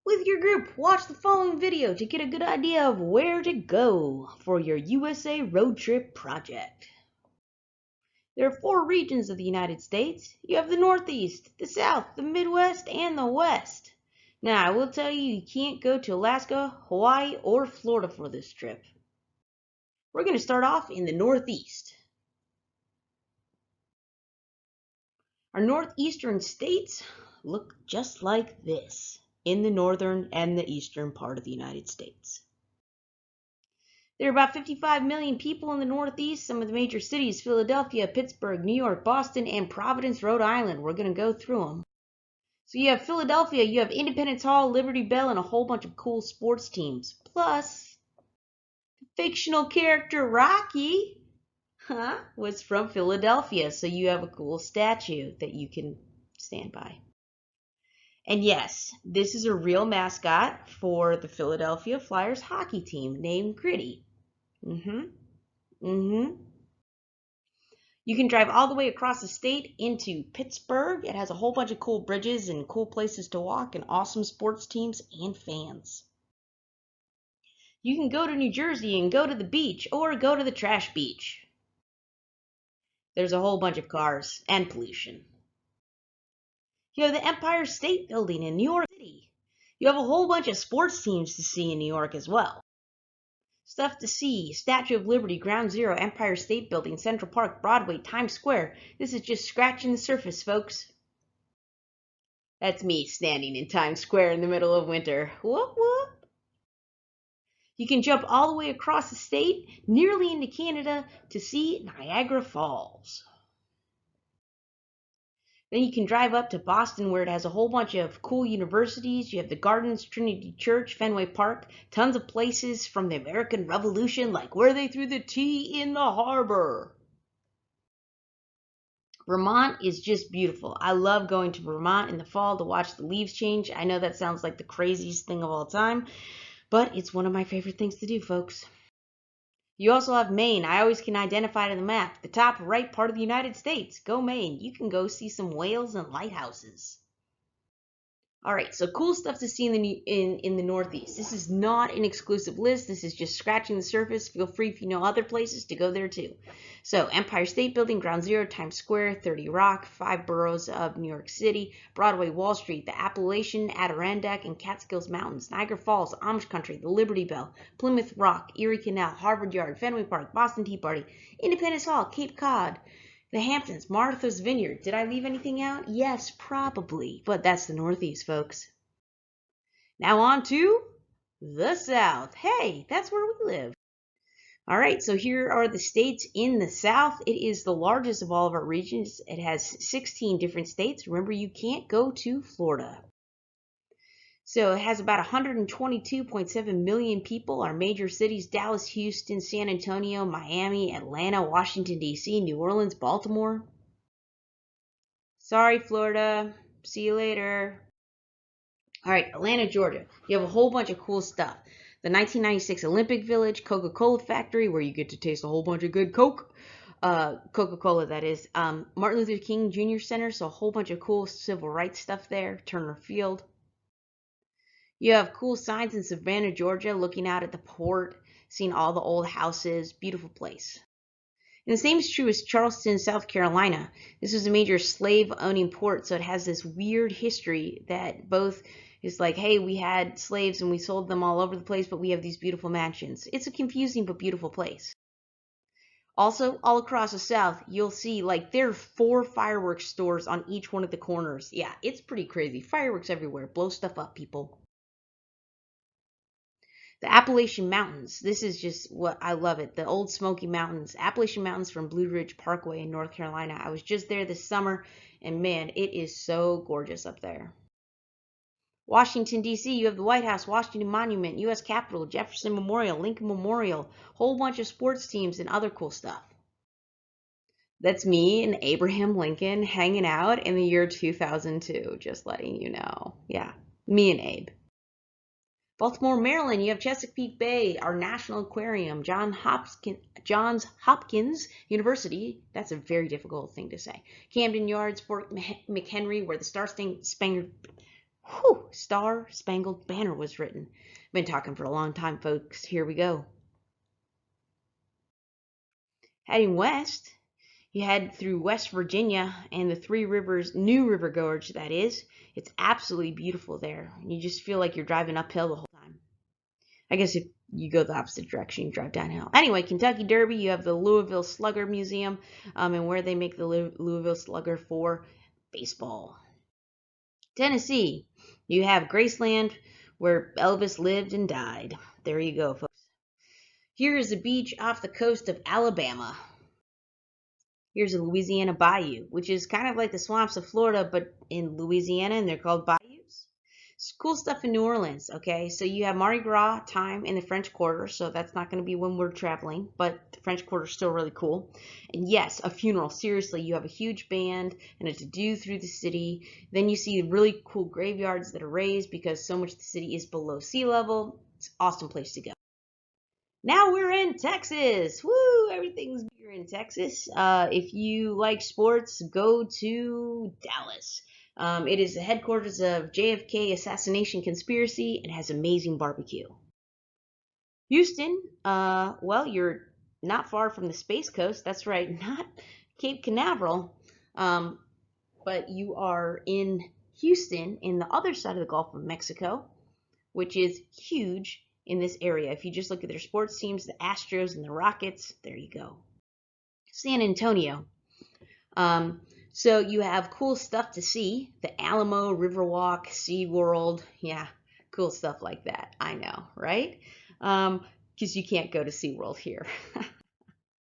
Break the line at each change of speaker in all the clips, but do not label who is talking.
With your group, watch the following video to get a good idea of where to go for your USA road trip project. There are 4 regions of the United States. You have the Northeast, the South, the Midwest, and the West. Now, I will tell you, you can't go to Alaska, Hawaii, or Florida for this trip. We're going to start off in the Northeast. Our northeastern states look just like this in the northern and the eastern part of the United States. There are about 55 million people in the Northeast. Some of the major cities: Philadelphia, Pittsburgh, New York, Boston, and Providence, Rhode Island. We're going to go through them. So you have Philadelphia, you have Independence Hall, Liberty Bell, and a whole bunch of cool sports teams. Plus, the fictional character Rocky was from Philadelphia, so you have a cool statue that you can stand by. And yes, this is a real mascot for the Philadelphia Flyers hockey team named Gritty. You can drive all the way across the state into Pittsburgh. It has a whole bunch of cool bridges and cool places to walk and awesome sports teams and fans. You can go to New Jersey and go to the beach or go to the trash beach. There's a whole bunch of cars and pollution. You have the Empire State Building in New York City. You have a whole bunch of sports teams to see in New York as well. Stuff to see: Statue of Liberty, Ground Zero, Empire State Building, Central Park, Broadway, Times Square. This is just scratching the surface, folks. That's me standing in Times Square in the middle of winter. Whoop, whoop. You can jump all the way across the state, nearly into Canada, to see Niagara Falls. Then you can drive up to Boston, where it has a whole bunch of cool universities. You have the Gardens, Trinity Church, Fenway Park, tons of places from the American Revolution, like where they threw the tea in the harbor. Vermont is just beautiful. I love going to Vermont in the fall to watch the leaves change. I know that sounds like the craziest thing of all time, but it's one of my favorite things to do, folks. You also have Maine. I always can identify to the map, the top right part of the United States. Go Maine. You can go see some whales and lighthouses. All right, so cool stuff to see in the Northeast. This is not an exclusive list. This is just scratching the surface. Feel free, if you know other places, to go there too. So Empire State Building, Ground Zero, Times Square, 30 Rock, 5 boroughs of New York City, Broadway, Wall Street, the Appalachian, Adirondack, and Catskills Mountains, Niagara Falls, Amish Country, the Liberty Bell, Plymouth Rock, Erie Canal, Harvard Yard, Fenway Park, Boston Tea Party, Independence Hall, Cape Cod, the Hamptons, Martha's Vineyard. Did I leave anything out? Yes, probably, but that's the Northeast, folks. Now on to the South. Hey, that's where we live. All right, so here are the states in the South. It is the largest of all of our regions. It has 16 different states. Remember, you can't go to Florida. So it has about 122.7 million people. Our major cities: Dallas, Houston, San Antonio, Miami, Atlanta, Washington, D.C., New Orleans, Baltimore. Sorry, Florida. See you later. All right, Atlanta, Georgia. You have a whole bunch of cool stuff. The 1996 Olympic Village, Coca-Cola Factory, where you get to taste a whole bunch of good Coke. Coca-Cola, that is. Martin Luther King Jr. Center, so a whole bunch of cool civil rights stuff there. Turner Field. You have cool signs in Savannah, Georgia, looking out at the port, seeing all the old houses. Beautiful place. And the same is true as Charleston, South Carolina. This was a major slave-owning port, so it has this weird history that both is like, hey, we had slaves and we sold them all over the place, but we have these beautiful mansions. It's a confusing but beautiful place. Also, all across the South, you'll see, like, there are 4 fireworks stores on each one of the corners. Yeah, it's pretty crazy. Fireworks everywhere. Blow stuff up, people. The Appalachian Mountains. This is just what I love it. The Old Smoky Mountains. Appalachian Mountains from Blue Ridge Parkway in North Carolina. I was just there this summer, and man, it is so gorgeous up there. Washington, D.C., you have the White House, Washington Monument, U.S. Capitol, Jefferson Memorial, Lincoln Memorial, whole bunch of sports teams and other cool stuff. That's me and Abraham Lincoln hanging out in the year 2002, just letting you know. Yeah, me and Abe. Baltimore, Maryland, you have Chesapeake Bay, our National Aquarium, Johns Hopkins University. That's a very difficult thing to say. Camden Yards, Fort McHenry, where the Whew, Star Spangled Banner was written. Been talking for a long time, folks. Here we go. Heading west, you head through West Virginia and the Three Rivers, New River Gorge, that is. It's absolutely beautiful there. You just feel like you're driving uphill the whole time. I guess if you go the opposite direction, you drive downhill. Anyway, Kentucky Derby, you have the Louisville Slugger Museum, and where they make the Louisville Slugger for baseball. Tennessee, you have Graceland, where Elvis lived and died. There you go, folks. Here is a beach off the coast of Alabama. Here's a Louisiana bayou, which is kind of like the swamps of Florida, but in Louisiana, and they're called bayous. It's cool stuff in New Orleans, okay? So you have Mardi Gras time in the French Quarter, so that's not going to be when we're traveling, but the French Quarter is still really cool. And yes, a funeral. Seriously, you have a huge band and a to-do through the city. Then you see really cool graveyards that are raised because so much of the city is below sea level. It's an awesome place to go. Now we're in Texas. Woo! Everything's bigger in Texas. If you like sports, go to Dallas. It is the headquarters of JFK assassination conspiracy and has amazing barbecue. Houston, well, you're not far from the Space Coast. That's right, not Cape Canaveral, but you are in Houston, in the other side of the Gulf of Mexico, which is huge in this area. If you just look at their sports teams, the Astros and the Rockets, there you go. San Antonio. So you have cool stuff to see. The Alamo, Riverwalk, SeaWorld. Yeah, cool stuff like that. I know, right? Because you can't go to SeaWorld here.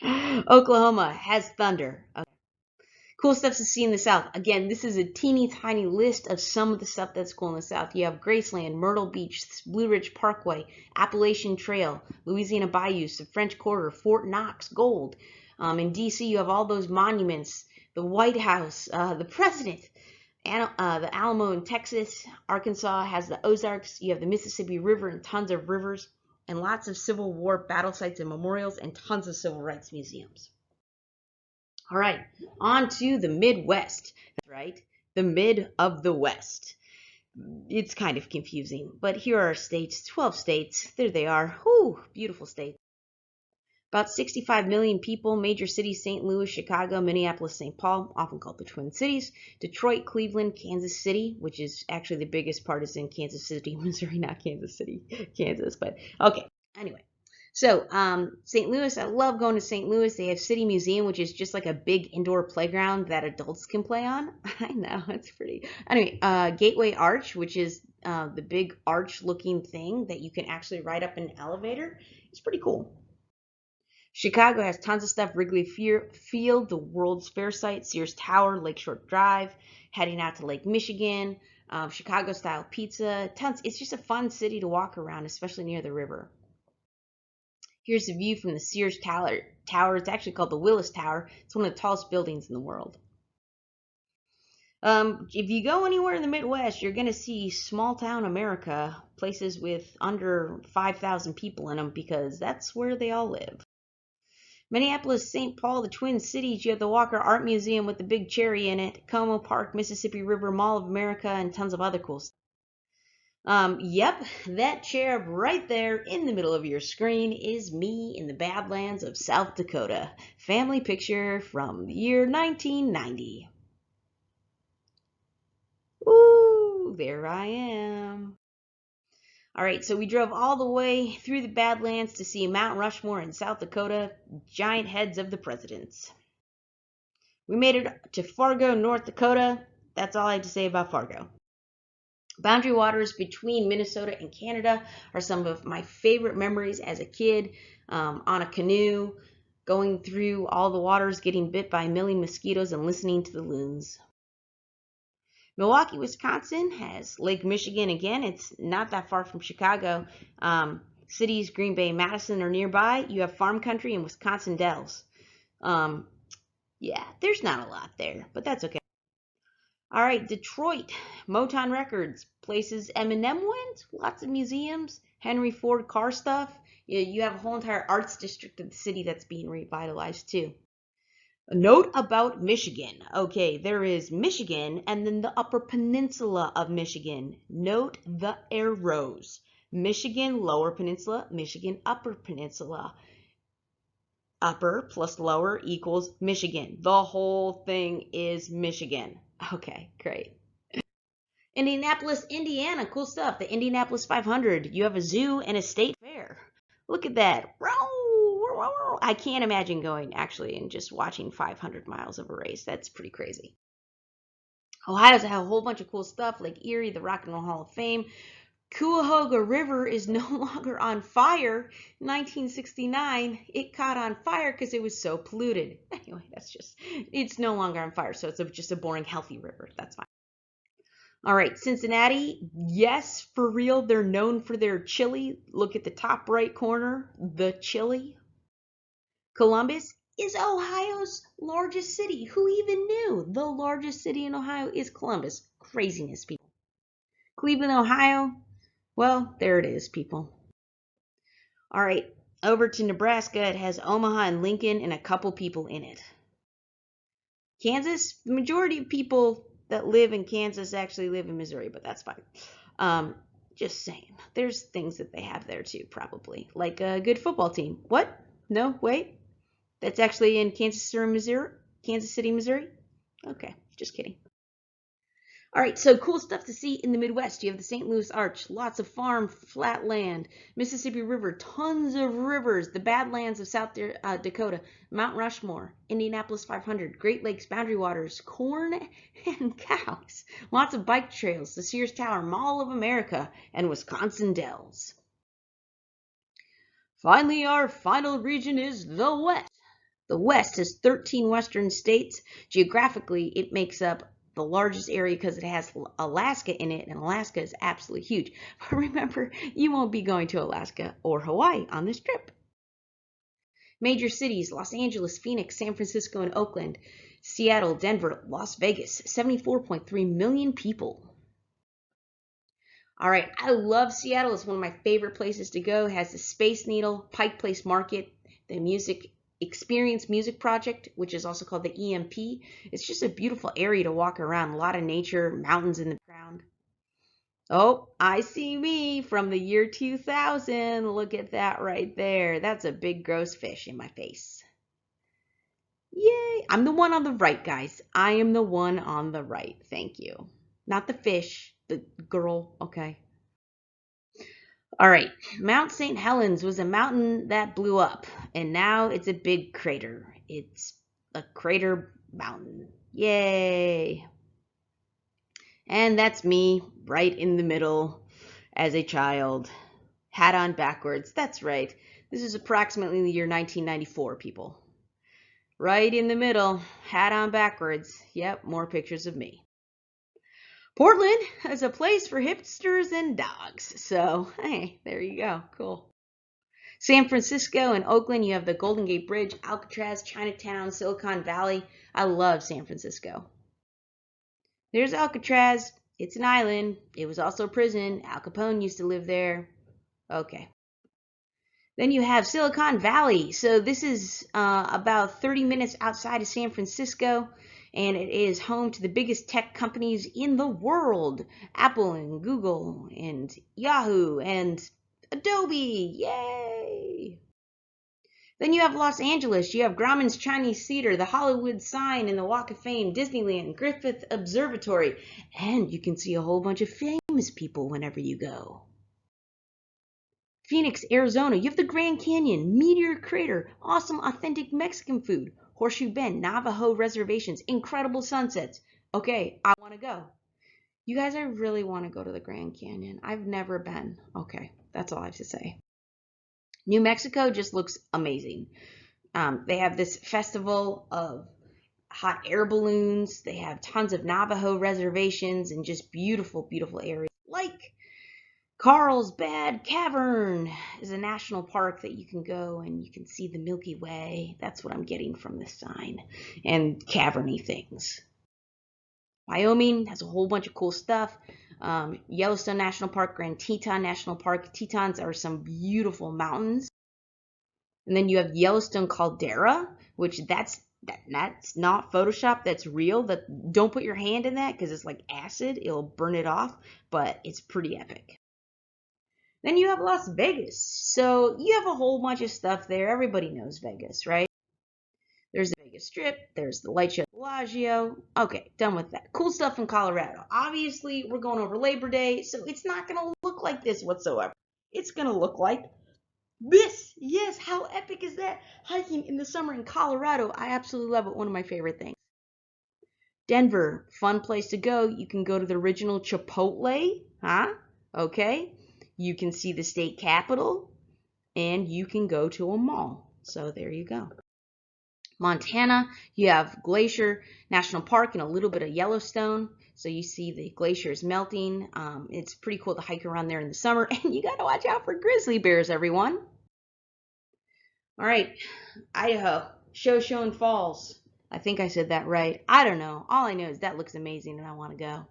Oklahoma has thunder. Okay. Cool stuff to see in the South. Again, this is a teeny tiny list of some of the stuff that's cool in the South. You have Graceland, Myrtle Beach, Blue Ridge Parkway, Appalachian Trail, Louisiana Bayous, the French Quarter, Fort Knox, Gold. In D.C., you have all those monuments, the White House, the President, the Alamo in Texas. Arkansas has the Ozarks. You have the Mississippi River and tons of rivers, and lots of Civil War battle sites and memorials, and tons of civil rights museums. All right, on to the Midwest. That's right, the mid of the West. It's kind of confusing, but here are our states, 12 states. There they are. Whew, beautiful states. About 65 million people, major cities, St. Louis, Chicago, Minneapolis, St. Paul, often called the Twin Cities, Detroit, Cleveland, Kansas City, which is actually the biggest part is in Kansas City, Missouri, not Kansas City, Kansas, but okay, anyway. So, St. Louis, I love going to St. Louis. They have City Museum, which is just like a big indoor playground that adults can play on. I know, it's pretty. Anyway, Gateway Arch, which is the big arch-looking thing that you can actually ride up in an elevator. It's pretty cool. Chicago has tons of stuff. Wrigley Field, the World's Fair site, Sears Tower, Lakeshore Drive, heading out to Lake Michigan, Chicago-style pizza, tons. It's just a fun city to walk around, especially near the river. Here's a view from the Sears Tower. It's actually called the Willis Tower. It's one of the tallest buildings in the world. If you go anywhere in the Midwest, you're going to see small town America, places with under 5,000 people in them, because that's where they all live. Minneapolis, St. Paul, the Twin Cities, you have the Walker Art Museum with the big cherry in it, Como Park, Mississippi River, Mall of America, and tons of other cool stuff. Yep, that chair right there in the middle of your screen is me in the Badlands of South Dakota. Family picture from the year 1990. Ooh, there I am. All right, so we drove all the way through the Badlands to see Mount Rushmore in South Dakota, giant heads of the presidents. We made it to Fargo, North Dakota. That's all I have to say about Fargo. Boundary waters between Minnesota and Canada are some of my favorite memories as a kid, on a canoe, going through all the waters, getting bit by a million mosquitoes, and listening to the loons. Milwaukee, Wisconsin has Lake Michigan again. It's not that far from Chicago. Cities, Green Bay, Madison are nearby. You have farm country and Wisconsin Dells. Yeah, there's not a lot there, but that's okay. All right, Detroit, Motown Records, places Eminem went, lots of museums, Henry Ford car stuff. You have a whole entire arts district of the city that's being revitalized too. A note about Michigan. Okay, there is Michigan and then the Upper Peninsula of Michigan. Note the arrows. Michigan, Lower Peninsula, Michigan, Upper Peninsula. Upper plus lower equals Michigan. The whole thing is Michigan. Okay, great. Indianapolis, Indiana, cool stuff. The Indianapolis 500. You have a zoo and a state fair. Look at that. I can't imagine going actually and just watching 500 miles of a race. That's pretty crazy. Ohio's a whole bunch of cool stuff. Lake Erie, the Rock and Roll Hall of Fame. Cuyahoga River is no longer on fire. 1969, it caught on fire because it was so polluted. Anyway, it's no longer on fire, so it's just a boring, healthy river. That's fine. All right, Cincinnati, yes, for real, they're known for their chili. Look at the top right corner, the chili. Columbus is Ohio's largest city. Who even knew? The largest city in Ohio is Columbus. Craziness, people. Cleveland, Ohio, well, there it is, people. All right, over to Nebraska. It has Omaha and Lincoln and a couple people in it. Kansas, the majority of people that live in Kansas actually live in Missouri, but that's fine. Just saying. There's things that they have there too, probably. Like a good football team. What? No, wait. That's actually in Kansas City, Missouri? Okay, just kidding. All right, so cool stuff to see in the Midwest. You have the St. Louis Arch, lots of farm, flat land, Mississippi River, tons of rivers, the Badlands of South Dakota, Mount Rushmore, Indianapolis 500, Great Lakes, Boundary Waters, corn and cows, lots of bike trails, the Sears Tower, Mall of America, and Wisconsin Dells. Finally, our final region is the West. The West has 13 western states. Geographically, it makes up the largest area because it has Alaska in it, and Alaska is absolutely huge. But remember, you won't be going to Alaska or Hawaii on this trip. Major cities: Los Angeles, Phoenix, San Francisco, and Oakland. Seattle, Denver, Las Vegas, 74.3 million people. All right, I love Seattle. It's one of my favorite places to go. It has the Space Needle, Pike Place Market, the Experience Music Project, which is also called the EMP. It's just a beautiful area to walk around. A lot of nature, mountains in the background. Oh, I see me from the year 2000. Look at that right there. That's a big gross fish in my face. Yay! I'm the one on the right, guys. I am the one on the right. Thank you. Not the fish, the girl. Okay. All right, Mount St. Helens was a mountain that blew up, and now it's a big crater. It's a crater mountain. Yay! And that's me, right in the middle as a child. Hat on backwards. That's right. This is approximately the year 1994, people. Right in the middle, hat on backwards. Yep, more pictures of me. Portland is a place for hipsters and dogs. So, hey, there you go. Cool. San Francisco and Oakland, you have the Golden Gate Bridge, Alcatraz, Chinatown, Silicon Valley. I love San Francisco. There's Alcatraz. It's an island. It was also a prison. Al Capone used to live there. Okay. Then you have Silicon Valley. So this is about 30 minutes outside of San Francisco, and it is home to the biggest tech companies in the world. Apple and Google and Yahoo and Adobe. Yay! Then you have Los Angeles. You have Grauman's Chinese Theater, the Hollywood Sign, and the Walk of Fame, Disneyland, Griffith Observatory, and you can see a whole bunch of famous people whenever you go. Phoenix, Arizona, you have the Grand Canyon, Meteor Crater, awesome authentic Mexican food, Horseshoe Bend, Navajo reservations, incredible sunsets. Okay, I want to go. You guys, I really want to go to the Grand Canyon. I've never been. Okay, that's all I have to say. New Mexico just looks amazing. They have this festival of hot air balloons. They have tons of Navajo reservations and just beautiful, beautiful areas like Carlsbad Cavern is a national park that you can go and you can see the Milky Way. That's what I'm getting from this sign. And caverny things. Wyoming has a whole bunch of cool stuff. Yellowstone National Park, Grand Teton National Park. Tetons are some beautiful mountains. And then you have Yellowstone Caldera, which that's That's not Photoshop. That's real. That don't put your hand in that because it's like acid. It'll burn it off, but it's pretty epic. Then you have Las Vegas. So you have a whole bunch of stuff there. Everybody knows Vegas, right? There's the Vegas Strip. There's the Light Show at Bellagio. Okay, done with that. Cool stuff in Colorado. Obviously, we're going over Labor Day, so it's not going to look like this whatsoever. It's going to look like this. Yes, how epic is that? Hiking in the summer in Colorado. I absolutely love it. One of my favorite things. Denver, fun place to go. You can go to the original Chipotle, huh? Okay. You can see the state capitol, and you can go to a mall. So there you go. Montana, you have Glacier National Park and a little bit of Yellowstone. So you see the glaciers melting. It's pretty cool to hike around there in the summer. And you got to watch out for grizzly bears, everyone. All right, Idaho, Shoshone Falls. I think I said that right. I don't know. All I know is that looks amazing and I want to go.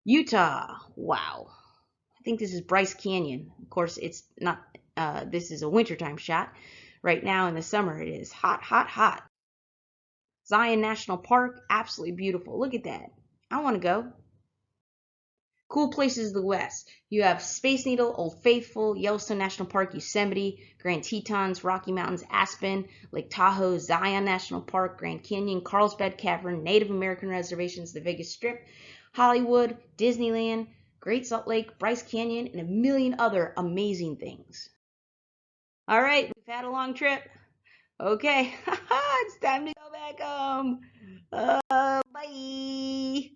Utah, wow. I think this is Bryce Canyon. Of course, it's not, this is a wintertime shot. Right now in the summer, it is hot, hot, hot. Zion National Park, absolutely beautiful. Look at that. I want to go. Cool places of the West. You have Space Needle, Old Faithful, Yellowstone National Park, Yosemite, Grand Tetons, Rocky Mountains, Aspen, Lake Tahoe, Zion National Park, Grand Canyon, Carlsbad Cavern, Native American reservations, the Vegas Strip, Hollywood, Disneyland, Great Salt Lake, Bryce Canyon, and a million other amazing things. All right, we've had a long trip. Okay, it's time to go back home. Bye.